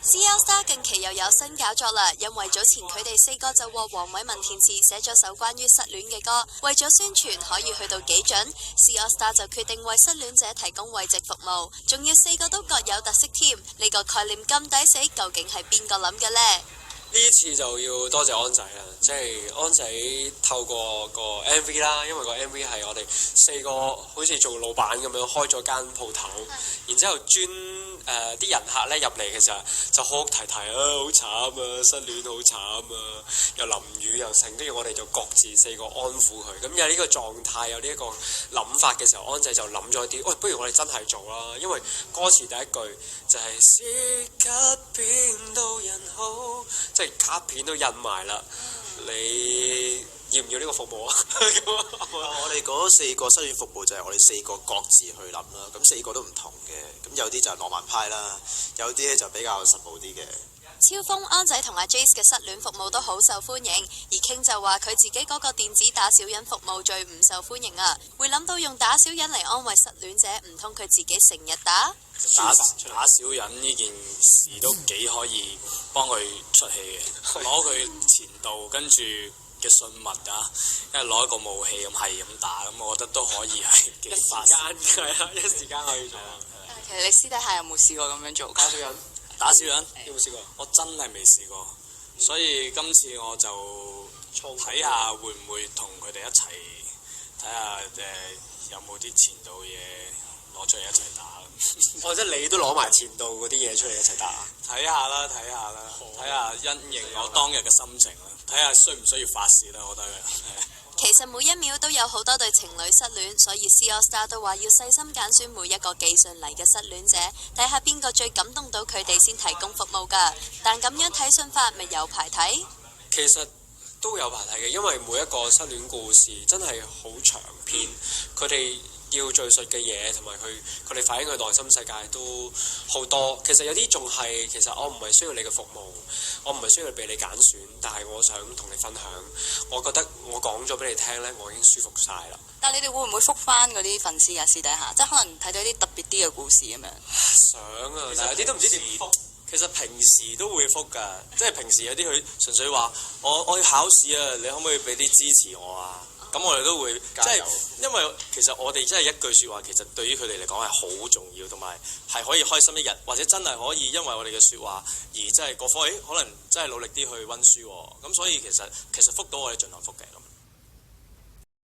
CL Star 近期又有新搞作啦，因為早前佢哋4個就獲黃偉文填詞寫咗首關於失戀嘅歌，為咗宣傳可以去到幾準 ，CL Star 就決定為失戀者提供慰藉服務，仲要4個都各有特色添。呢個概念咁抵死，究竟係邊個諗嘅呢？呢次就要多謝安仔啦，即係安仔透過個 MV 啦，因為個 MV 係我哋4個好似做老闆咁樣開咗間鋪頭，然之後專啲人客咧入嚟嘅時候就哭哭啼啼啊，好慘啊，失戀好慘啊，又淋雨又剩，跟住我哋就各自4個安撫佢。咁有呢個狀態，有呢一個諗法嘅時候，安仔就諗咗啲，喂，不如我哋真係做啦，因為歌詞第一句就係是卡片到人好，即係卡片都印埋啦，你要唔要呢個服務啊？我哋嗰4個失戀服務就係我哋4個各自去諗啦，咁4個都唔同嘅，咁有啲就係浪漫派啦，有啲咧就比較實務啲嘅。超峰、安仔同阿 Jace 嘅失戀服務都好受歡迎，而 King 就話佢自己嗰個電子打小人服務最唔受歡迎啊！會諗到用打小人嚟安慰失戀者，唔通佢自己成日打小人呢件事都幾可以幫佢出氣嘅，攞佢前度跟住嘅信物啊，因為攞一個武器咁係咁打，咁我覺得都可以係幾發一時間可以做。其實你私底下有冇試過咁樣做打小人？打小人有冇試過？我真係未試過，所以今次我就睇下會唔會同佢哋一齊睇下有冇啲前度嘢攞出嚟一齊打。或者你都攞埋前度嗰啲嘢出嚟一齊打。睇下啦，睇下因應我當日嘅心情啦，睇下需唔需要發泄啦，我覺得。其實每一秒都有好多對情侶失戀，所以 CL Star 都話要細心揀選每一個寄信嚟嘅失戀者，睇下邊個最感動到佢哋先提供服務㗎。但咁樣睇信法咪有排睇？其實都有排睇嘅，因為每一個失戀故事真係好長篇，佢哋要敘述嘅嘢同埋佢哋反映佢內心世界都好多。其實有啲仲係，其實我唔係需要你嘅服務，我唔係需要俾你揀選，但係我想同你分享。我覺得我講咗俾你聽呢，我已經舒服晒啦。但係你哋會唔會覆返嗰啲粉絲啊？私底下即係可能睇到啲特別啲嘅故事咁樣。想啊，但係有啲都唔知點覆。其實平時都會覆㗎，即係平時有啲佢純粹話我要考試啊，你可唔可以俾啲支持我啊？咁我哋都會即係，因為其實我哋真係一句説話，其實對於佢哋嚟講係好重要，同埋係可以開心一日，或者真係可以因為我哋嘅説話而真係各科，可能真係努力啲去温書喎。咁所以其實覆到我哋盡量覆嘅咁。